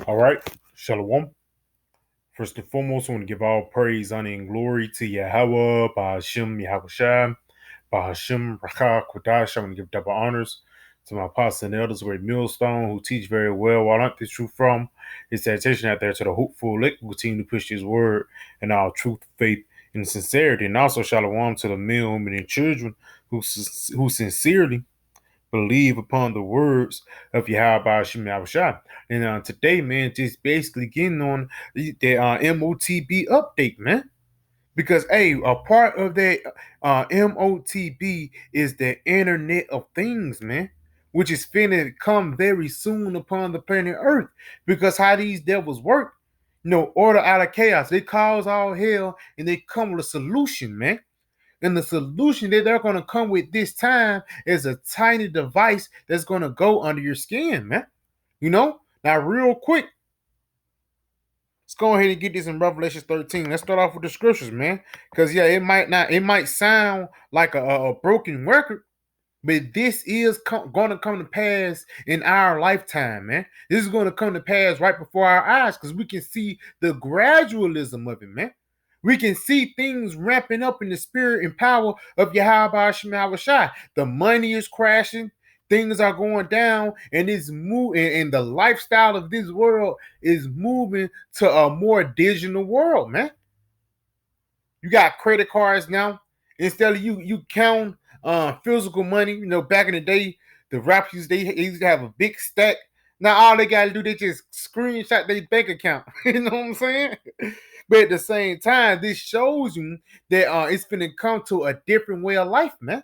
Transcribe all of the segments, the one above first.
All right, Shalom. First and foremost, I want to give all praise, honor, and glory to Yahweh, Bahashim, Yahushua, Bahashim, Rakah, Kodash. I want to give double honors to my apostles and elders, Great Millstone, who teach very well. While I learned this truth from, his attention out there to the hopeful elect who continue to push his word and our truth, faith, and sincerity. And also, Shalom to the men, women, and children who sincerely believe upon the words of Yahweh Shem Yahushua. And today, man, just basically getting on the MOTB update, man. Because, hey, a part of that MOTB is the Internet of Things, man, which is finna come very soon upon the planet Earth. Because how these devils work, order out of chaos. They cause all hell and they come with a solution, man. And the solution that they're going to come with this time is a tiny device that's going to go under your skin, man. Now, real quick, let's go ahead and get this in Revelation 13. Let's start off with the scriptures, man. Because, yeah, it might sound like a broken record, but this is going to come to pass in our lifetime, man. This is going to come to pass right before our eyes because we can see the gradualism of it, man. We can see things ramping up in the spirit and power of Yahweh Shema Shai. The money is crashing, things are going down, and and the lifestyle of this world is moving to a more digital world, man. You got credit cards now. Instead of you count physical money, back in the day, the rappers they used to have a big stack. Now all they gotta do, they just screenshot their bank account. You know what I'm saying? But at the same time, this shows you that it's gonna come to a different way of life, man.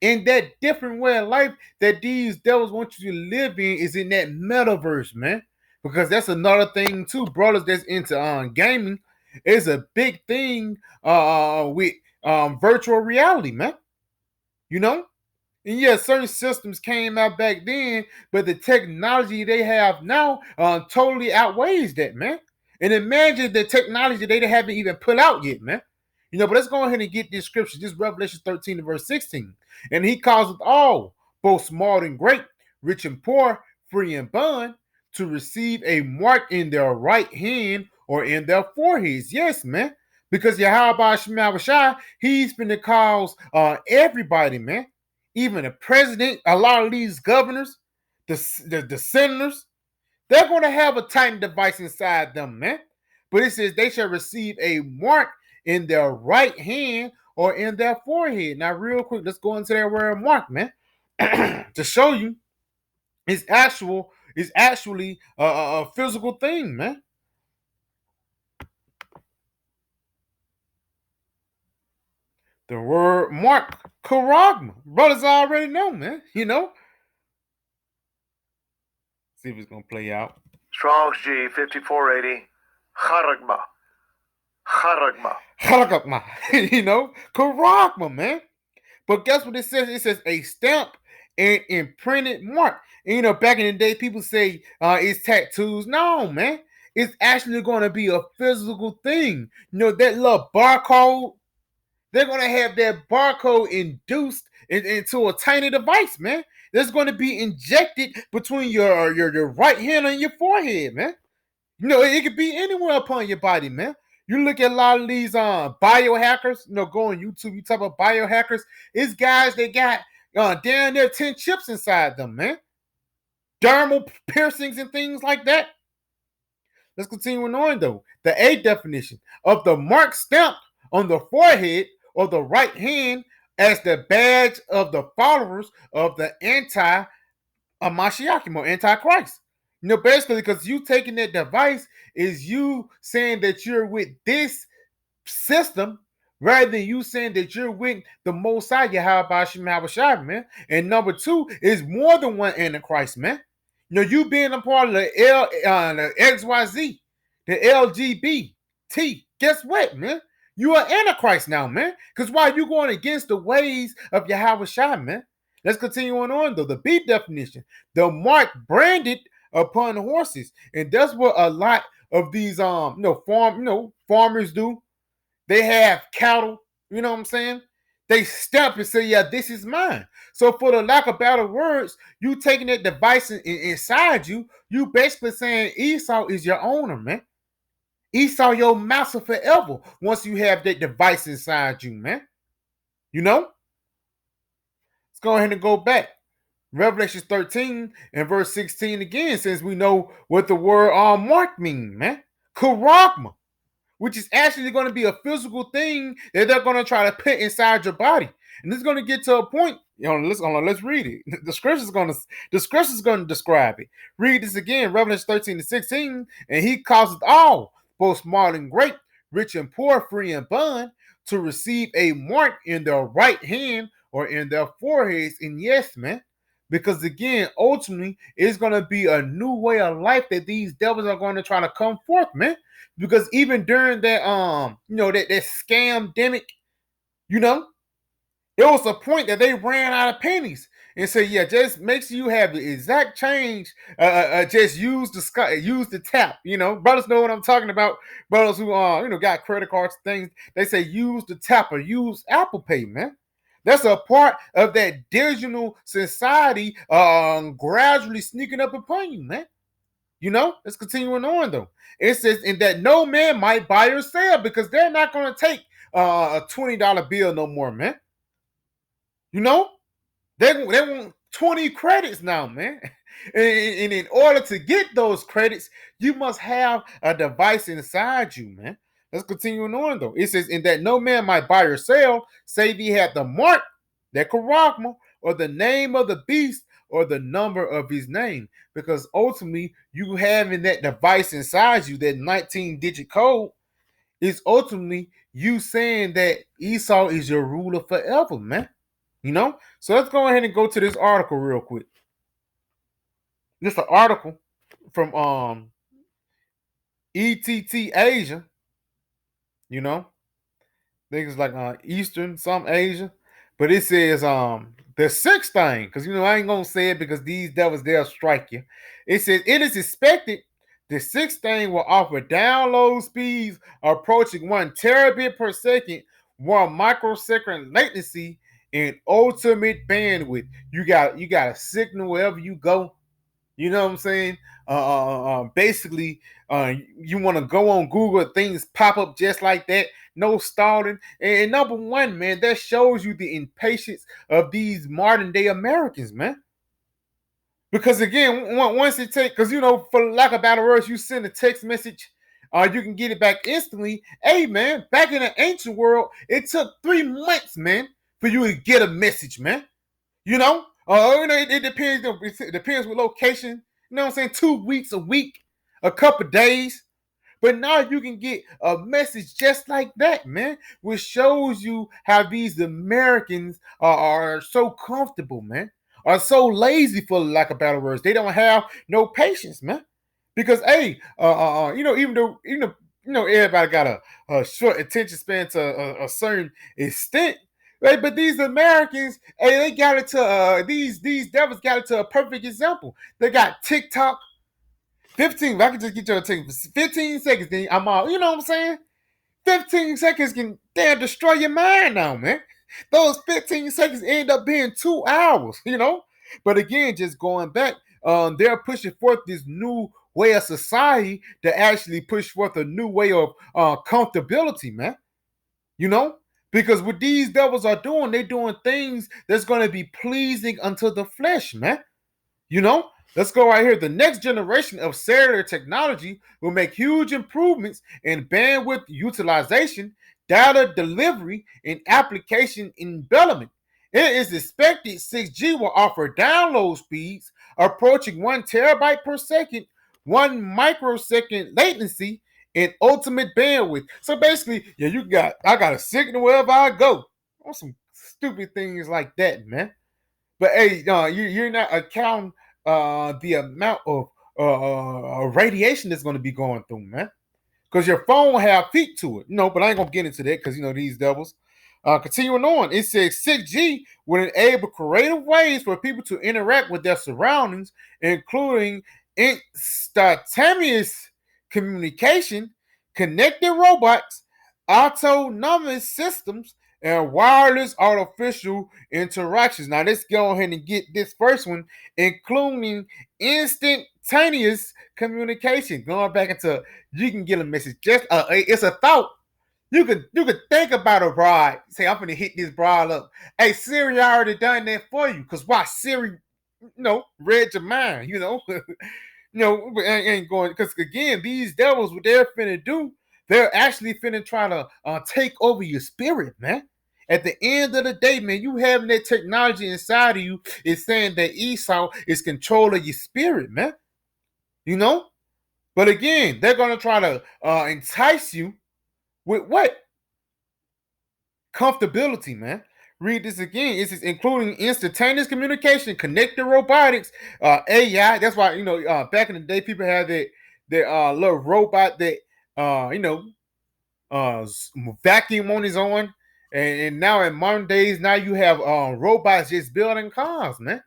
And that different way of life that these devils want you to live in is in that metaverse, man. Because that's another thing too, brothers that's into gaming. Is a big thing with virtual reality, man. You know? And yeah, certain systems came out back then, but the technology they have now totally outweighs that, man. And imagine the technology they haven't even put out yet, man. But let's go ahead and get this scripture, this Revelation 13 and verse 16. And he calls it all, both small and great, rich and poor, free and bond, to receive a mark in their right hand or in their foreheads. Yes, man. Because Yahweh Shema Shai, he's been to cause everybody, man. Even the president, a lot of these governors, the senators, they're going to have a tiny device inside them, man. But it says they shall receive a mark in their right hand or in their forehead. Now, real quick, let's go into that word mark, man, to show you it's actually a physical thing, man. The word mark, charagma. Brothers already know, man. See if it's going to play out. Strong's G 5480. Charagma. Charagma. Charagma, man. But guess what it says? It says a stamp and imprinted mark. And, back in the day, people say it's tattoos. No, man. It's actually going to be a physical thing. That little barcode, they're going to have that barcode induced into a tiny device, man. That's going to be injected between your right hand and your forehead, man. It could be anywhere upon your body, man. You look at a lot of these biohackers, go on YouTube, you talk about biohackers. It's guys that got down there 10 chips inside them, man. Dermal piercings and things like that. Let's continue on, though. The A definition of the mark stamped on the forehead or the right hand as the badge of the followers of the anti-Mashiach, or Antichrist. Basically, because you taking that device is you saying that you're with this system rather than you saying that you're with the Most High, Yahweh Shema Shai, man. And number two is more than one Antichrist, man. You being a part of the XYZ, the LGBT. Guess what, man? You are Antichrist now, man. Because why you going against the ways of Yahweh Shai, man? Let's continue on, though. The B definition, the mark branded upon horses, and that's what a lot of these farmers do. They have cattle, you know what I'm saying? They stamp and say, yeah, this is mine. So for the lack of better words, you taking that device inside you, you basically saying Esau is your owner, man. Esau your master forever once you have that device inside you, man. You know? Let's go ahead and go back. Revelation 13 and verse 16 again, since we know what the word mark mean, man. Charagma, which is actually going to be a physical thing that they're going to try to put inside your body. And it's going to get to a point. Let's read it. The scripture's going to describe it. Read this again, Revelation 13 and 16. And he causeth all, both small and great, rich and poor, free and bond, to receive a mark in their right hand or in their foreheads. And yes, man, because again, ultimately, it's going to be a new way of life that these devils are going to try to come forth, man. Because even during that that scam demic, it was a point that they ran out of pennies and said, yeah, just make sure you have the exact change. Just use the tap. Brothers know what I'm talking about. Brothers who got credit cards, things, they say use the tap or use Apple Pay, man. That's a part of that digital society gradually sneaking up upon you, man. It's continuing on though. It says, and that no man might buy or sell, because they're not going to take a $20 bill no more, man. They want 20 credits now, man. And in order to get those credits, you must have a device inside you, man. Let's continue on though. It says, and that no man might buy or sell, save he had the mark, that charagma, or the name of the beast, or the number of his name. Because ultimately, you having that device inside you, that 19-digit code, is ultimately you saying that Esau is your ruler forever, man. So let's go ahead and go to this article real quick. This is an article from ETT Asia. Things like Eastern, some Asia. But it says the sixth thing, because I ain't gonna say it because these devils, they'll strike you. It says it is expected the sixth thing will offer download speeds approaching 1 terabit per second, 1 microsecond latency, and ultimate bandwidth. You got a signal wherever you go. You know what I'm saying? Basically, you want to go on Google, things pop up just like that. No stalling. And number one, man, that shows you the impatience of these modern day Americans, man. Because again, once it takes, because for lack of better words, you send a text message, you can get it back instantly. Hey, man, back in the ancient world, it took 3 months, man, for you to get a message, man. It depends. It depends with location. You know what I'm saying? 2 weeks, a week, a couple days. But now you can get a message just like that, man, which shows you how these Americans are so comfortable, man, are so lazy, for lack of better words. They don't have no patience, man. Because hey, even though everybody got a short attention span to a certain extent. Right, but these Americans, hey, they got it to these devils got it to a perfect example. They got TikTok. 15, if I can just get your attention for 15 seconds, then I'm out. You know what I'm saying? 15 seconds can damn destroy your mind now, man. Those 15 seconds end up being 2 hours, But again, just going back, they're pushing forth this new way of society to actually push forth a new way of comfortability, man. Because what these devils are doing, they're doing things that's going to be pleasing unto the flesh, man. Let's go right here. The next generation of cellular technology will make huge improvements in bandwidth utilization, data delivery, and application enablement. It is expected 6G will offer download speeds approaching 1 terabyte per second, 1 microsecond latency, and ultimate bandwidth. So basically, I got a signal wherever I go. On some stupid things like that, man. But hey, you're not accounting the amount of radiation that's going to be going through, man. Because your phone have feet to it, but I ain't gonna get into that because these devils. Continuing on, it says 6G will enable creative ways for people to interact with their surroundings, including instantaneous communication, connected robots, autonomous systems, and wireless artificial interactions. Now let's go ahead and get this first one, including instantaneous communication. Going back into you can get a message. Just it's a thought. You could think about a bride. Say I'm gonna hit this bride up. Hey Siri already done that for you. Cause why Siri, read your mind. Ain't going because again these devils what they're finna do. They're actually finna try to take over your spirit, man. At the end of the day, man, you having that technology inside of you is saying that Esau is controlling your spirit, man. You know? But again, they're gonna try to entice you with what? Comfortability, man. Read this again. It's including instantaneous communication, connected robotics, AI. That's why back in the day, people had that little robot that vacuum on his own, and now in modern days, now you have robots just building cars, man.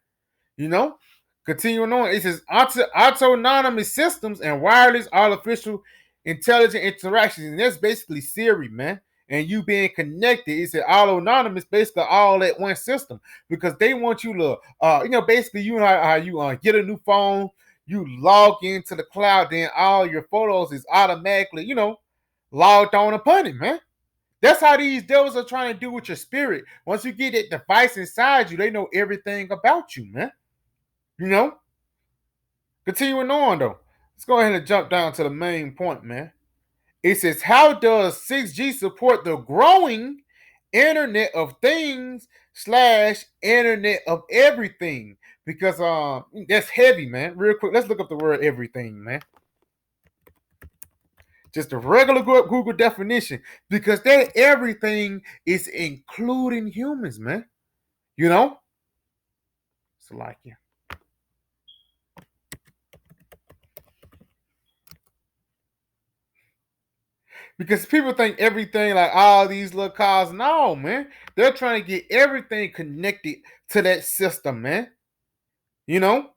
You know, continuing on, it says autonomous systems and wireless artificial intelligent interactions, and that's basically Siri, man. And you being connected, it's an autonomous, basically all at one system because they want you to, basically you know how you get a new phone, you log into the cloud, then all your photos is automatically, logged on upon it, man. That's how these devils are trying to do with your spirit. Once you get that device inside you, they know everything about you, man. You know? Continuing on though. Let's go ahead and jump down to the main point, man. It says, how does 6G support the growing Internet of Things / Internet of Everything? Because that's heavy, man. Real quick, let's look up the word everything, man. Just a regular Google definition. Because that everything is including humans, man. You know? It's like yeah. Because people think everything like all these little cars. No, man. They're trying to get everything connected to that system, man. You know?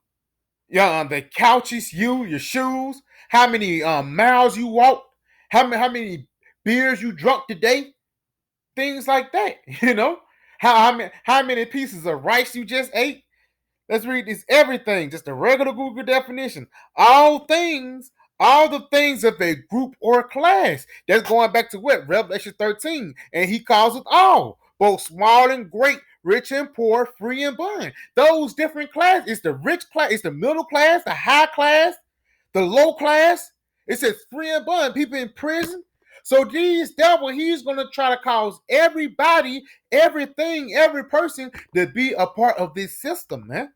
Yeah, the couches, your shoes, how many miles you walked, how many beers you drunk today, things like that. You know? How many pieces of rice you just ate. Let's read this everything, just a regular Google definition. All things, all the things of a group or class. That's going back to what? Revelation 13. And he calls it all, both small and great, rich and poor, free and bond. Those different classes. It's the rich class, it's the middle class, the high class, the low class. It says free and bond, people in prison. So these devil, he's gonna try to cause everybody, everything, every person to be a part of this system, man.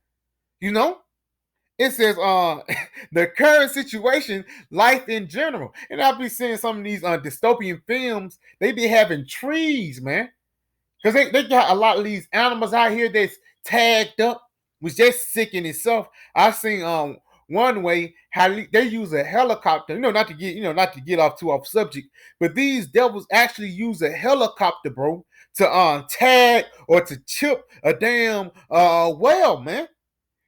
You know, it says the current situation, life in general. And I'll be seeing some of these dystopian films, they be having trees, man. Because they got a lot of these animals out here that's tagged up, which just sick in itself. I've seen one way how they use a helicopter, not to get off subject, but these devils actually use a helicopter, bro, to tag or to chip a damn whale, man.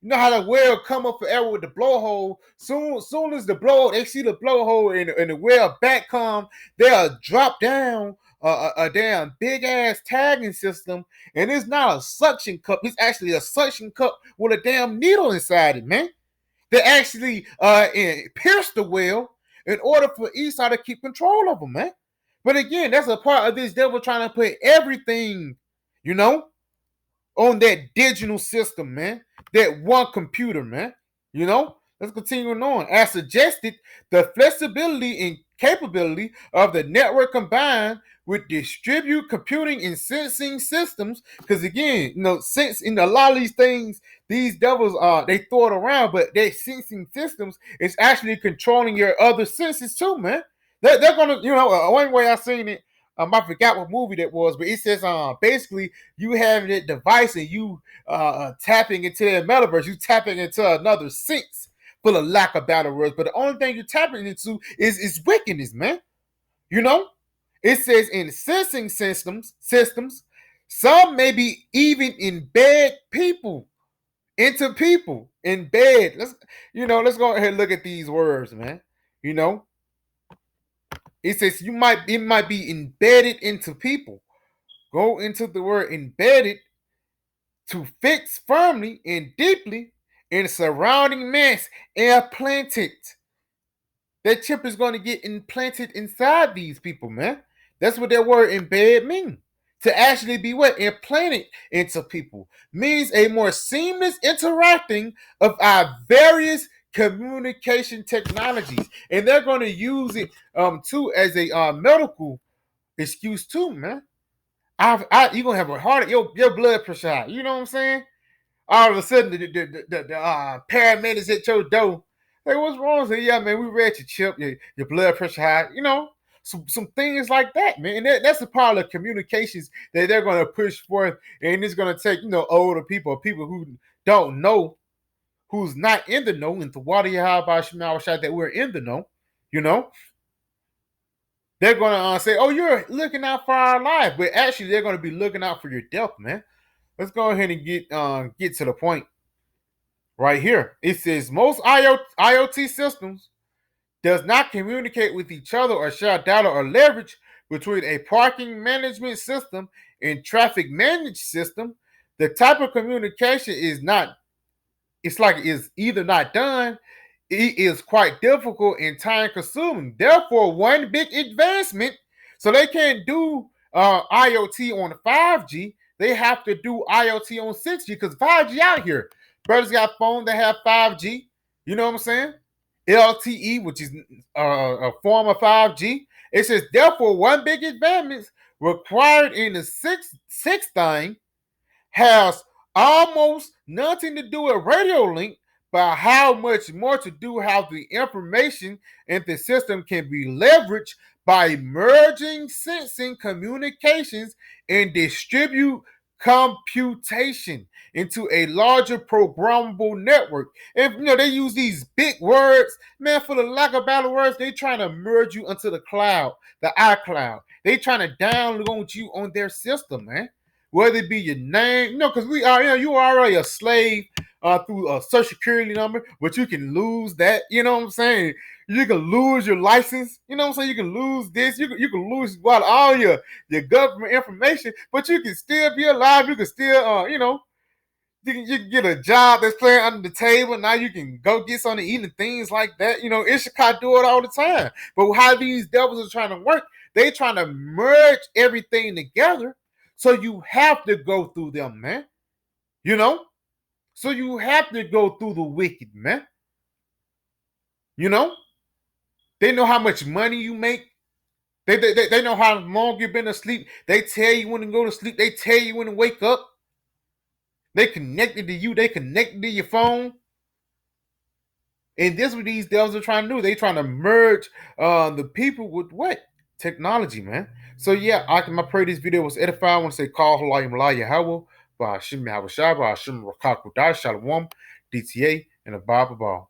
You know how the whale come up forever with the blowhole. Soon as the blow, they see the blowhole and the whale back come, they'll drop down a damn big ass tagging system, and it's not a suction cup. It's actually a suction cup with a damn needle inside it, man. They actually pierce the whale in order for Esau to keep control of them, man. But again, that's a part of this devil trying to put everything, you know, on that digital system, man. That one computer, man. You know? Let's continue on. As suggested, the flexibility and capability of the network combined with distributed computing and sensing systems. Because again, since in a lot of these things, these devils they throw it around, but their sensing systems is actually controlling your other senses too, man. They're gonna, one way I seen it, I forgot what movie that was, but it says basically you having that device and you tapping into the metaverse, you tapping into another sense for a lack of better words. But the only thing you're tapping into is wickedness, man. You know? It says in sensing systems, some may be even embed people into people in bed. Let's go ahead and look at these words, man. You know, it says it might be embedded into people. go into the word embedded to fix firmly and deeply in surrounding mass implanted. That chip is going to get implanted inside these people, man. That's what that word embed means. To actually be what? Implanted into people. Means a more seamless interacting of our various communication technologies. And they're going to use it too as a medical excuse too, man. You're going to have a heart, your blood pressure high. You know what I'm saying? All of a sudden the paramedics at your door. Hey, what's wrong? Say, yeah, man, we read your chip, your blood pressure high, some things like that, man. And that's the power of communications that they're going to push forth. And it's going to take, older people, people who don't know, who's not in the know, into water shot that we're in the know, they're going to say, oh, you're looking out for our life. But actually, they're going to be looking out for your death, man. Let's go ahead and get to the point right here. It says most IoT systems does not communicate with each other or share data or leverage between a parking management system and traffic management system. The type of communication is either not done, it is quite difficult and time consuming. Therefore, one big advancement, so they can't do IoT on 5G. They have to do IoT on 6G because 5G out here. Brothers got phones that have 5G. You know what I'm saying? LTE, which is a form of 5G. It says, therefore, one big advancement required in the sixth thing has almost nothing to do with radio link, but how much more to do how the information in the system can be leveraged by merging sensing communications and distribute computation into a larger programmable network. And they use these big words, man, for the lack of better words, they trying to merge you into the cloud, the iCloud. They trying to download you on their system, man. Whether it be your name, because we are, you are already a slave through a social security number, but you can lose that. You know what I'm saying? You can lose your license. You know what I'm saying? You can lose this. You can lose all your government information, but you can still be alive. You can still, you can get a job that's playing under the table. Now you can go get something to eat and things like that. Ishika do it all the time. But how these devils are trying to work, they trying to merge everything together. So you have to go through them, man. So you have to go through the wicked, man. They know how much money you make. They know how long you've been asleep. They tell you when to go to sleep. They tell you when to wake up. They connected to you. They connected to your phone. And this is what these devils are trying to do. They trying to merge the people with what? Technology, man. So yeah, I pray this video was edifying. I want to say call Halayim La Yahweh, Bahashim Yahushua, Bahashim Rakakudai, Shalom, DTA, and a Baba Ball.